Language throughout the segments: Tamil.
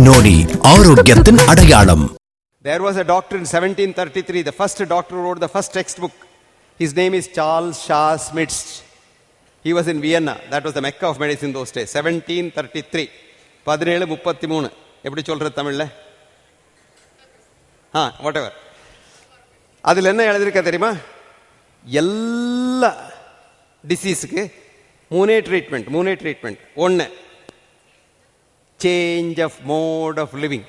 நோடி ஆரோக்கியத்தின் அடையாளம். There was a doctor in 1733, the first doctor who wrote the first textbook. His name is Charles Schmidt. He was in Vienna. That was the Mecca of medicine those days. 1733. 1733. எப்படி சொல்றது தமிழ்ல? whatever. அதில் என்ன எழுதிருக்க தெரியுமா? எல்லா டிசீஸுக்கு மூணே ட்ரீட்மெண்ட். ஒன்று, change of mode of living.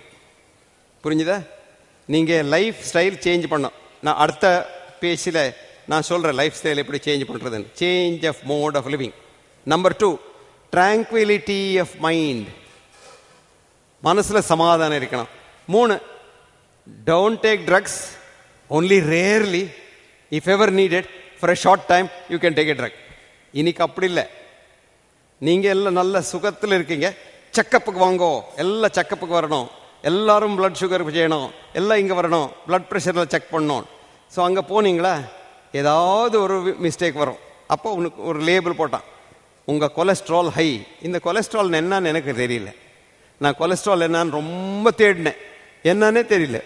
புரிஞ்சுதா? நீங்கள் லைஃப் ஸ்டைல் சேஞ்ச் பண்ணோம். நான் அடுத்த பேஜில் நான் சொல்கிறேன் லைஃப் ஸ்டைல் எப்படி சேஞ்ச் பண்ணுறதுன்னு. Change of mode of living. Number 2, tranquillity of mind. மனசில் சமாதானம் இருக்கணும். 3, don't take drugs, only rarely, if ever needed, for a short time you can take a drug. இன்னைக்கு அப்படி இல்லை. நீங்கள் எல்லாம் நல்ல சுகத்தில் இருக்கீங்க, செக்கப்புக்கு வாங்கோ, எல்லாம் செக்கப்புக்கு வரணும், எல்லாரும் பிளட் சுகர் செய்யணும், எல்லாம் இங்கே வரணும், பிளட் ப்ரெஷரில் செக் பண்ணணும். ஸோ அங்கே போனீங்களா ஏதாவது ஒரு மிஸ்டேக் வரும். அப்போ உனக்கு ஒரு லேபிள் போட்டான், உங்கள் கொலஸ்ட்ரால் ஹை. இந்த கொலஸ்ட்ரால் என்னன்னு எனக்கு தெரியல. நான் கொலஸ்ட்ரால் என்னன்னு ரொம்ப தேடினேன், என்னன்னே தெரியல.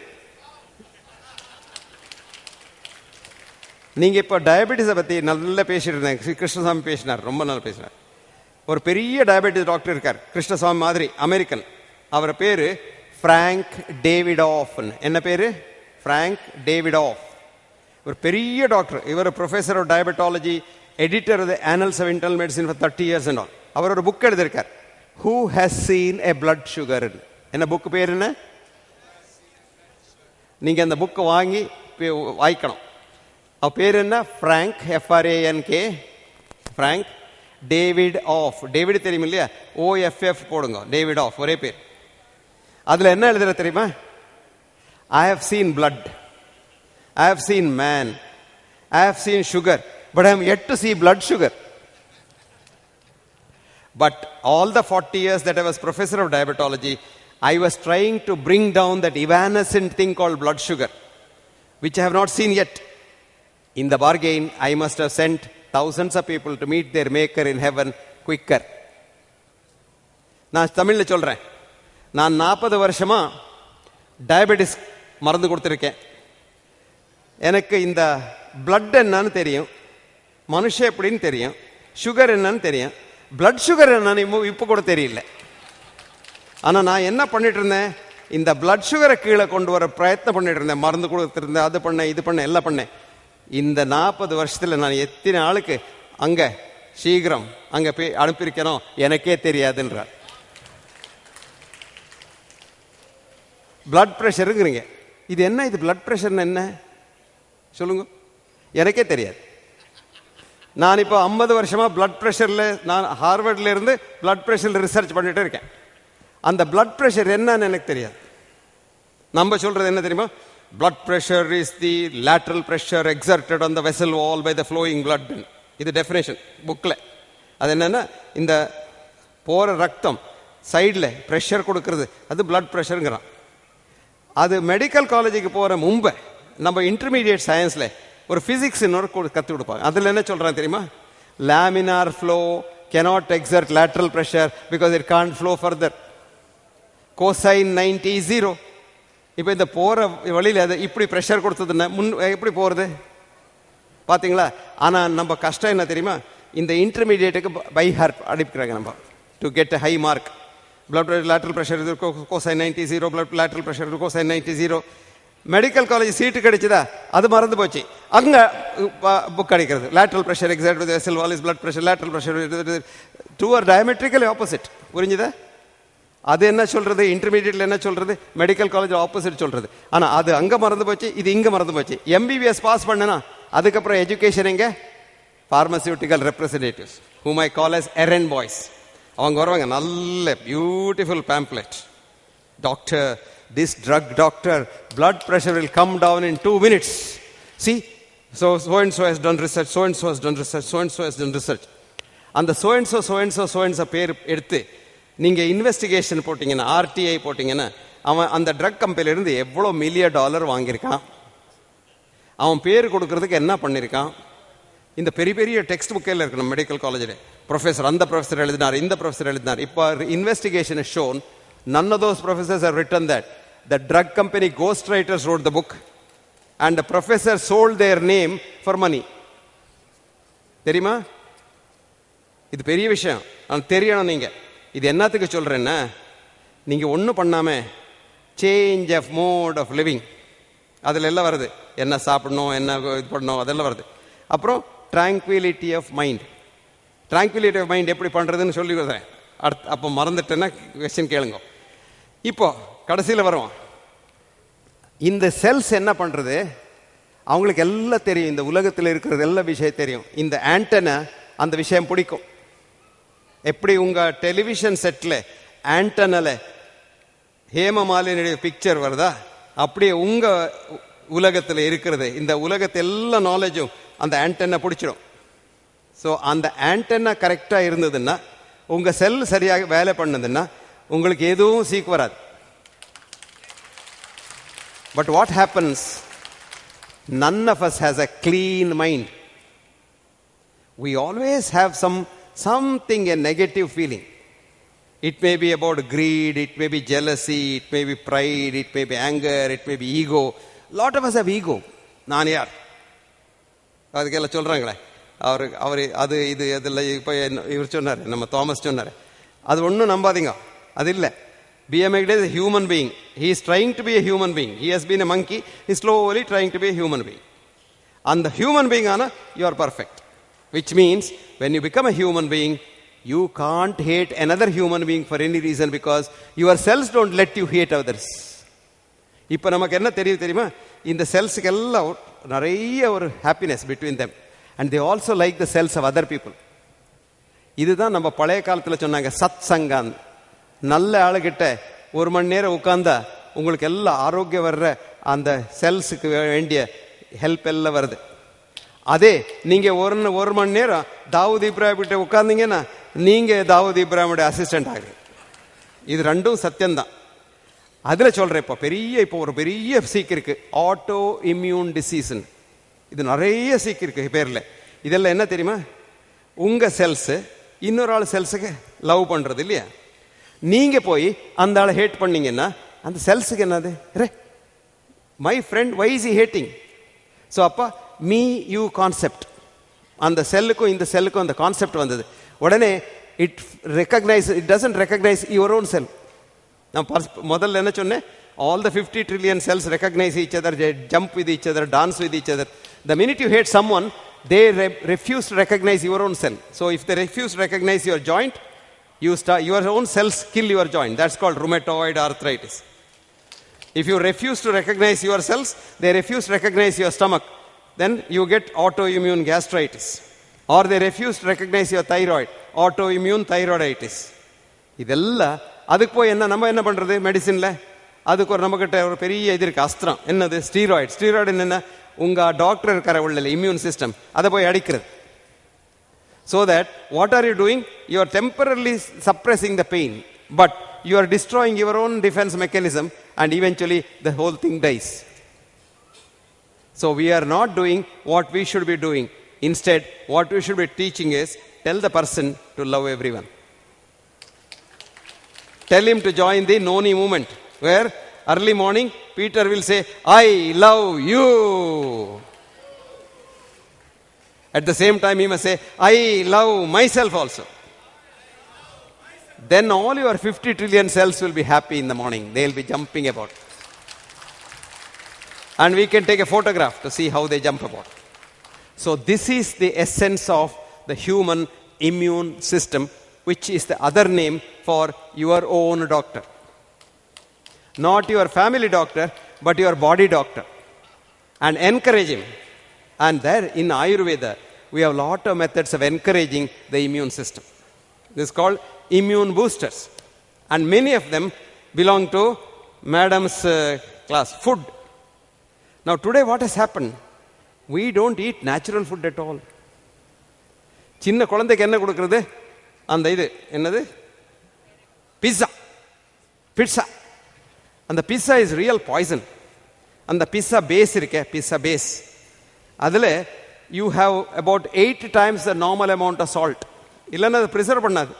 நீங்கள் இப்போ டயபெட்டிஸை பற்றி நல்லா பேசிட்டு இருந்தேன். கிருஷ்ணசாமி பேசினார், ரொம்ப நல்லா பேசினார். ஒரு பெரிய டயபெட்டிஸ் டாக்டர் இருக்கார், கிருஷ்ணசாமி மாதிரி, அமெரிக்கன். அவர் பேர் ஃப்ராங்க் டேவிடாஃப். என்ன பேர்? Frank Davidoff. ஒரு பெரிய டாக்டர். இவர் professor of diabetology, editor of the Annals of Internal Medicine for 30 years and all. அவர் ஒரு புக் எழுதியிருக்கார், who has seen a blood sugar. என்ன புக்கு பேர்? என்ன? நீங்கள் அந்த புக்கை வாங்கி வாய்க்கணும். அவர் பேர் என்ன? Frank, FRANK, Frank Davidoff. David தெரியும் இல்லையா? OFF போடுங்க, டேவிட் ஆஃப், ஒரே பேர். அதில் என்ன எழுதுற தெரியுமா? I have seen blood, I have seen man, I have seen sugar, but I am yet to see blood sugar. But all the 40 years that I was professor of diabetology, I was trying to bring down that evanescent thing called blood sugar, which I have not seen yet. In the bargain, I must have sent thousands of people to meet their maker in heaven quicker. நான் தமிழில் சொல்கிறேன். நான் 40 வருஷமா டயபெட்டிஸ் மருந்து கொடுத்துருக்கேன். எனக்கு இந்த பிளட் என்னன்னு தெரியும், மனுஷன் எப்படின்னு தெரியும், சுகர் என்னன்னு தெரியும். பிளட் சுகர் என்னன்னு இப்போ கூட தெரியல. ஆனால் நான் என்ன பண்ணிட்டு இருந்தேன், இந்த பிளட் சுகரை கீழே கொண்டு வர பிரயத்னம் பண்ணிட்டு இருந்தேன். மருந்து கொடுத்துருந்தேன், அது பண்ணேன், இது பண்ணேன், எல்லாம் பண்ணேன். இந்த 40 வருஷத்தில் நான் எத்தனை ஆளுக்கு அங்கே சீக்கிரம் அங்கே போய் அனுப்பியிருக்கணும் எனக்கே தெரியாதுன்றார். பிளட் ப்ரெஷருங்கிறீங்க, இது என்ன? இது பிளட் ப்ரெஷர்னு என்ன சொல்லுங்க, எனக்கே தெரியாது. நான் இப்போ 50 வருஷமா பிளட் ப்ரெஷரில், நான் ஹார்வர்டில் இருந்து பிளட் ப்ரெஷரில் ரிசர்ச் பண்ணிட்டு இருக்கேன். அந்த பிளட் ப்ரெஷர் என்னன்னு எனக்கு தெரியாது. நம்ம சொல்றது என்ன தெரியுமா? Blood pressure is the lateral pressure exerted on the vessel wall by the flowing blood. இது டெஃபினேஷன் புக்கில். அது என்னன்னா, இந்த போகிற ரத்தம் சைடில் ப்ரெஷர் கொடுக்கறது, அது பிளட் ப்ரெஷருங்கிறான். அது மெடிக்கல் காலேஜுக்கு போகிற முன்பை நம்ம இன்டர்மீடியட் சயின்ஸில் ஒரு ஃபிசிக்ஸ் இன்னொரு கற்றுக் கொடுப்பாங்க. அதில் என்ன சொல்கிறாங்க தெரியுமா? Laminar flow cannot exert lateral pressure because it can't flow further. Cosine 90 is 0. இப்போ இந்த போகிற வழியில் அதை இப்படி ப்ரெஷர் கொடுத்ததுன்னா எப்படி போகிறது பார்த்தீங்களா? ஆனால் நம்ம கஷ்டம் என்ன தெரியுமா? இந்த இன்டர்மீடியேட்டுக்கு பை ஹார்ட் அனுப்பிக்கிறாங்க நம்ம, to get high mark. Blood lateral pressure cosine 90 0, blood lateral pressure cosine 90 0. Medical college seat கிடைச்சதா, அது மறந்து போச்சு. அங்கே புக் அடிக்கிறது, lateral pressure exact with vessel wall is blood pressure, lateral pressure two are diametrically opposite. புரிஞ்சுதா? அது என்ன சொல்றது, இன்டர்மீடியட்ல என்ன சொல்றது, மெடிக்கல் காலேஜ் ஆப்போசிட் சொல்றது. ஆனா அது அங்க மறந்து போச்சு, இது இங்க மறந்து போச்சு. MBBS பாஸ் பண்ணனா அதுக்கப்புறம் எஜுகேஷன் எங்க? Pharmaceutical representatives, whom I call as errand boys. அவங்க வருவாங்க, நல்ல beautiful pamphlet, doctor, this drug doctor, blood pressure will come down in 2 minutes. See, so and so has done research, so and so has done research, so and so has done research. அந்த so and so பேர் எடுத்து நீங்கள் இன்வெஸ்டிகேஷன் போட்டிங்கன்னா, RTI போட்டிங்கன்னா, அவன் அந்த ட்ரக் கம்பெனிலேருந்து எவ்வளோ $1 million வாங்கியிருக்கான், அவன் பேர் கொடுக்கறதுக்கு என்ன பண்ணியிருக்கான். இந்த பெரிய பெரிய டெக்ஸ்ட் புக்கில் இருக்கணும் மெடிக்கல் காலேஜில். ப்ரொஃபஸர், அந்த ப்ரொஃபஸர் எழுதினார், இந்த ப்ரொஃபஸர் எழுதினார். இப்போ investigation shown None of those professors have written that. The drug company ghostwriters wrote the book and the professor sold their name for money. தெரியுமா? இது பெரிய விஷயம். நான் தெரியணும். நீங்க இது என்னத்துக்கு சொல்றேன்னா, நீங்க ஒன்றும் பண்ணாம change of mode of living அதில் எல்லாம் வருது. என்ன சாப்பிடணும், என்ன இது பண்ணணும், அதெல்லாம் வருது. அப்புறம் tranquillity of mind. Tranquillity of mind எப்படி பண்ணுறதுன்னு சொல்லி கொடுத்தேன். அப்போ மறந்துட்டேன்னா கொஸ்டின் கேளுங்க. இப்போ கடைசியில் வரும். இந்த செல்ஸ் என்ன பண்ணுறது, அவங்களுக்கு எல்லாம் தெரியும். இந்த உலகத்தில் இருக்கிறது எல்லா விஷயம் தெரியும். இந்த ஆண்டனா அந்த விஷயம் பிடிக்கும். எப்படி உங்கள் டெலிவிஷன் செட்டில் ஆண்டனால ஹேமமாலினுடைய பிக்சர் வருதா, அப்படியே உங்கள் உலகத்தில் இருக்கிறது இந்த உலகத்தை எல்லா நாலேஜும் அந்த ஆண்டனா பிடிச்சிடும். ஸோ அந்த ஆண்டனா கரெக்டாக இருந்ததுன்னா, உங்கள் செல் சரியாக வேலை பண்ணதுன்னா உங்களுக்கு எதுவும் சீக்கு வராது. But what happens? None of us has a clean mind. We always have something, a negative feeling. It may be about greed, it may be jealousy, it may be pride, it may be anger, it may be ego. Lot of us have ego. நான் யார் அதுக்கெல்லாம் சொல்கிறாங்களே, அவர் அது இது அதில் இப்போ இவர் சொன்னார், நம்ம தாமஸ் சொன்னார். அது ஒன்றும் நம்பாதீங்க, அது இல்லை. BMX is a human being. He is trying to be a human being. He has been a monkey. He is slowly trying to be a human being. And the human being, you are perfect. Which means, when you become a human being, you can't hate another human being for any reason because your cells don't let you hate others. இப்போ நமக்கு என்ன தெரியுமா, இந்த செல்ஸுக்கு எல்லாம் நிறைய ஒரு happiness between them and they also like the cells of other people. இதுதான் நம்ம பழைய காலத்தில் சொன்னாங்க சத் சங்கான். நல்ல ஆளுகிட்ட ஒரு மணி நேரம் உட்கார்ந்தா உங்களுக்கு எல்லாம் ஆரோக்கியம் வர்ற அந்த செல்ஸுக்கு வேண்டிய ஹெல்ப் எல்லாம் வருது. அதே நீங்க ஒரு மணி நேரம் தாவூத் இப்ராஹிம் கிட்ட உட்கார்ந்தீங்கன்னா நீங்க தாவூத் இப்ராஹிமுடைய அசிஸ்டன்ட் ஆகுது. இது ரெண்டும் சத்தியம்தான். அதுல சொல்றேன், இப்போ ஒரு பெரிய சீக்கு இருக்கு, ஆட்டோ இம்யூன் டிசீஸ். இது நிறைய சீக்கு இருக்கு பேர்ல. இதெல்லாம் என்ன தெரியுமா, உங்க செல்ஸ் இன்னொரு ஆள் செல்ஸுக்கு லவ் பண்றது இல்லையா. நீங்க போய் அந்த ஆளை ஹேட் பண்ணீங்கன்னா அந்த செல்ஸுக்கு என்னது, my friend why is he hating. So அப்பா மீ யூ கான்செப்ட், அந்த செல்லுக்கும் இந்த செல்லுக்கும் அந்த கான்செப்ட் வந்தது. உடனே it doesn't recognise your own cell. நான் முதல்ல என்ன சொன்னேன், all the 50 trillion cells recognize each other, they jump with each other, dance with each other. The minute you hate someone, they refuse to recognize your own cell. So if they refuse to recognize your joint, your own cells kill your joint. That's called rheumatoid arthritis. If you refuse to recognize your cells, they refuse to recognize your stomach. Then you get autoimmune gastritis. Or they refuse to recognize your thyroid, autoimmune thyroiditis. இதெல்லாம் அதுக்கு போய் நம்ம என்ன பண்றது மெடிசின்ல, அதுக்கு ஒரு நம்மகிட்ட ஒரு பெரிய இது இருக்கு அஸ்திரம். என்னது, ஸ்டீராய்டு. ஸ்டீராய்டு என்ன, உங்க டாக்டர் இருக்கிற உள்ள இம்யூன் சிஸ்டம் அதை போய் அடிக்கிறது. So that what are you doing? You are temporarily suppressing the pain, but you are destroying your own defense mechanism and eventually the whole thing dies. So we are not doing what we should be doing. Instead, what we should be teaching is, tell the person to love everyone. Tell him to join the Noni movement, where early morning Peter will say, I love you. At the same time he must say, I love myself also. Then all your 50 trillion cells will be happy in the morning. They will be jumping about. And we can take a photograph to see how they jump about. So this is the essence of the human immune system, which is the other name for your own doctor. Not your family doctor, but your body doctor. And encourage him. And there in Ayurveda, we have a lot of methods of encouraging the immune system. This is called immune boosters. And many of them belong to Madam's class, food. Now today what has happened? We don't eat natural food at all. சின்ன குழந்தைக்கு என்ன கொடுக்கிறது, அந்த இது என்னது, பிஸ்ஸா. அந்த பிஸ்ஸா இஸ் ரியல் பாய்சன். அந்த பிஸ்ஸா பேஸ் இருக்கே, பிஸ்ஸா பேஸ், அதில் you have about 8 times the normal amount of salt. இல்லைன்னா அதை ப்ரிசர்வ் பண்ணாது.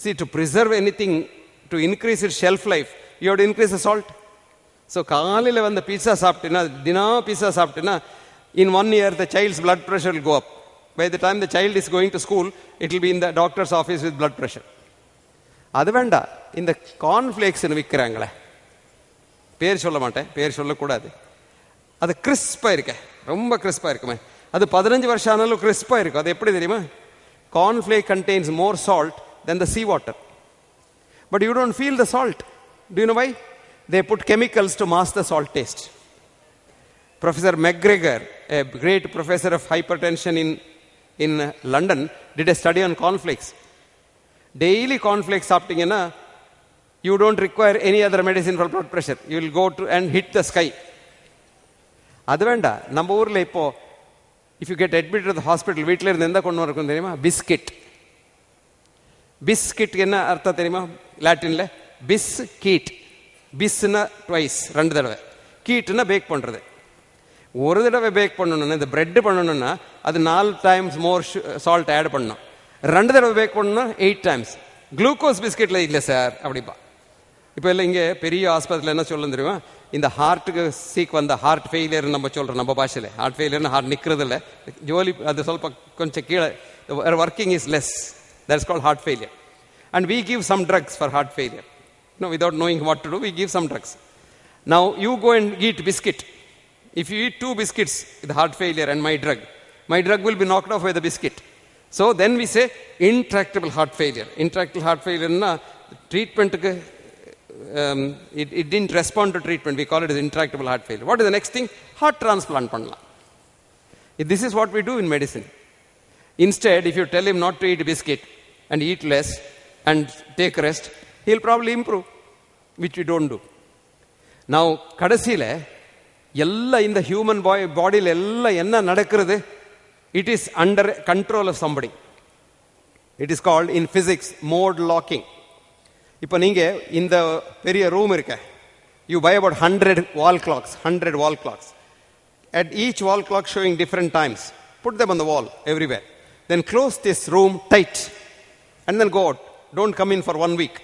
See, to preserve anything to increase its shelf life, you have to increase the salt. So, காலையில் வந்து pizza சாப்பிட்டினா, Dina pizza சாப்பிட்டினா, in 1 year the child's blood pressure will go up. By the time the child is going to school, it will be in the doctor's office with blood pressure. அது வேண்டாம். இந்த கார்ன்ஃப்ளேக்ஸ்னு விற்கிறாங்களே, பேர் சொல்ல மாட்டேன், பேர் சொல்லக்கூடாது. அது கிறிஸ்பாக இருக்க, ரொம்ப கிறிஸ்பாக இருக்குமே. அது 15 வருஷம் ஆனாலும் கிறிஸ்பாக இருக்கும். அது எப்படி தெரியுமா? Cornflake contains more salt than the sea water. But you don't feel the salt. Do you know why? They put chemicals to mask the salt taste. Professor McGregor, a great professor of hypertension in London, did a study on cornflakes. Daily cornflakes சாப்பிட்டீங்கன்னா, you don't require any other medicine for blood pressure. You will go to and hit the sky. அது வேண்டாம். நம்ம ஊரில் இப்போ if you get admitted to the hospital, வீட்டில் இருந்து எந்த கொண்டு வரக்கும் தெரியுமா? பிஸ்கெட். பிஸ்கெட் என்ன அர்த்தம் தெரியுமா? லாட்டின்ல பிஸ் கீட். பிஸ்னா ட்வைஸ், 2 தடவை. கீட்னா பேக் பண்ணுறது. ஒரு தடவை பேக் பண்ணணும்னா, இந்த பிரெட் பண்ணணும்னா அது 4 times மோர் சால்ட் ஆட் பண்ணணும். 2 தடவை பேக் பண்ணணும்னா 8 times. குளுக்கோஸ் பிஸ்கெட்டில் இல்லை சார் அப்படிப்பா. இப்போ இல்லை, இங்கே பெரிய ஆஸ்பத்திரியில் என்ன சொல்ல தெரியுமா? இந்த ஹார்ட்டுக்கு சீக் வந்த ஹார்ட் ஃபெயிலியர் நம்ம சொல்கிறோம் நம்ம பாஷையில். ஹார்ட் ஃபெயிலியர்னு ஹார்ட் நிற்கிறது இல்லை, ஜோலி அது ಸ್ವಲ್ಪ கொஞ்சம் கீழே, working is less, that's called heart failure. And we give some drugs for heart failure. No, without knowing what to do, we give some drugs. Now you go and eat biscuit. If you eat 2 biscuits with heart failure and my drug will be knocked off by the biscuit. So then we say intractable heart failure. Intractable heart failure na treatment it didn't respond to treatment. We call it as intractable heart failure. What is the next thing? Heart transplant pannalam. This is what we do in medicine. Instead, if you tell him not to eat biscuit and eat less and take rest, he'll probably improve, which we don't do. Now, கடைசியில் எல்லாம் இந்த ஹியூமன் பாடியில் எல்லாம் என்ன நடக்கிறது? It is under control of somebody. It is called in physics mode locking. இப்போ நீங்கள் இந்த பெரிய ரூம் இருக்க, you buy about 100 wall clocks. At each wall clock showing different times. Put them on the wall everywhere. Then close this room tight and then go out. Don't come in for 1 week.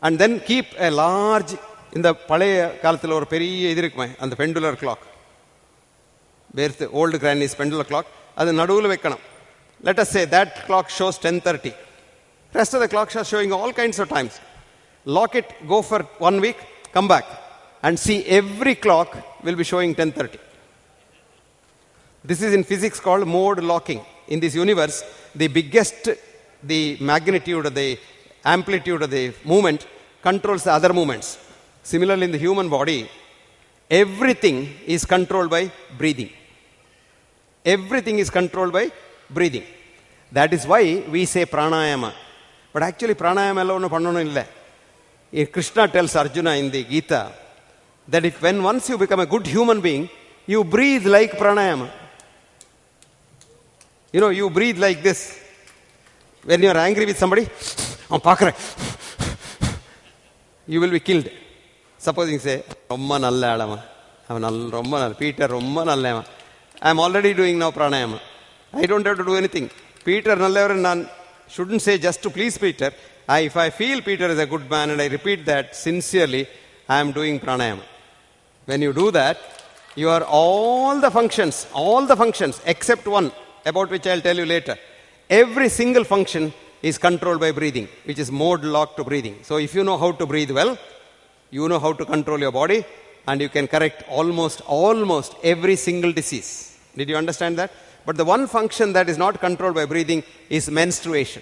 And then keep a large, இந்த பழைய காலத்தில் ஒரு பெரிய இது இருக்குமே, அந்த பெண்டுலர் கிளாக், வேர்த்து ஓல்டு கிராண்டிஸ் பெண்டுலர் கிளாக், அது நடுவில் வைக்கணும். Let us say that clock shows 10:30. Rest of the clocks are showing all kinds of times. Lock it, go for 1 week, come back and see every clock will be showing 10:30. This is in physics called mode locking. In this universe, the magnitude, the amplitude of the movement controls the other movements. Similarly, in the human body, everything is controlled by breathing. Everything is controlled by breathing. That is why we say pranayama. But actually, pranayama alone pannanum illa. Krishna tells Arjuna in the Gita that if once you become a good human being, you breathe like pranayama. You know, you breathe like this. When you are angry with somebody, you will be killed. Supposing say, Peter, I am already doing now pranayama. I don't have to do anything. Peter shouldn't say just to please Peter. If I feel Peter is a good man and I repeat that sincerely, I am doing pranayama. When you do that, you are all the functions except one, about which I will tell you later. Every single function is controlled by breathing, which is mode locked to breathing. So if you know how to breathe well, you know how to control your body, and you can correct almost every single disease. Did you understand that? But the one function that is not controlled by breathing is menstruation.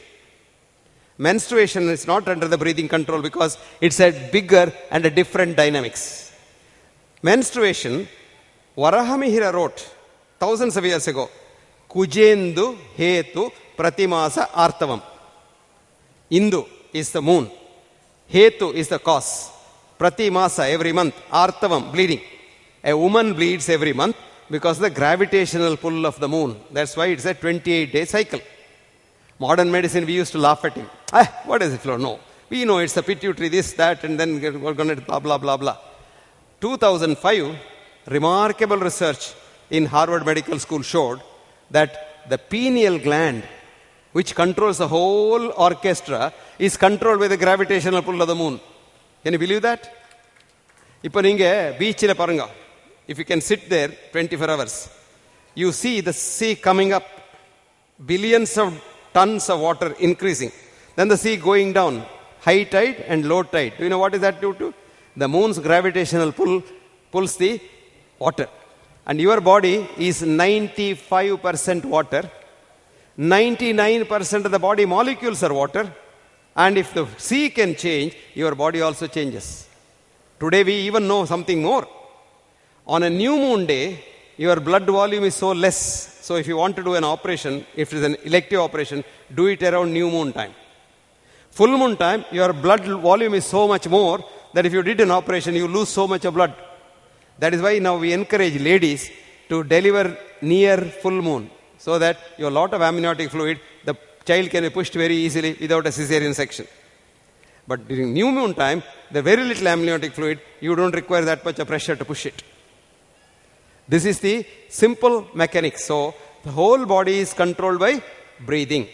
Menstruation is not under the breathing control because it's a bigger and a different dynamics. Menstruation, Varahamihira wrote thousands of years ago, Kujendu Hetu Pratimasa Artavam. Indu is the moon. Hetu is the cause. Pratimasa, every month. Artavam, bleeding. A woman bleeds every month because of the gravitational pull of the moon. That's why it's a 28-day cycle. Modern medicine, we used to laugh at him. What is it, Flo? No. We know it's the pituitary, this, that, and then we're going to blah, blah, blah, blah. 2005, remarkable research in Harvard Medical School showed that the pineal gland which controls the whole orchestra, is controlled by the gravitational pull of the moon. Can you believe that? இப்போ நீங்க பீச்சில் பாருங்க. If you can sit there 24 hours, you see the sea coming up, billions of tons of water increasing, then the sea going down, high tide and low tide. Do you know what is that due to? The moon's gravitational pull pulls the water. And your body is 95% water. 99% of the body molecules are water. And if the sea can change, your body also changes. Today we even know something more. On a new moon day, your blood volume is so less. So if you want to do an operation, if it is an elective operation, do it around new moon time. Full moon time, your blood volume is so much more that if you did an operation, you lose so much of blood. That is why now we encourage ladies to deliver near full moon, so that your lot of amniotic fluid, the child can be pushed very easily without a cesarean section. But during new moon time, the very little amniotic fluid, you don't require that much of pressure to push it. This is the simple mechanics. So the whole body is controlled by breathing.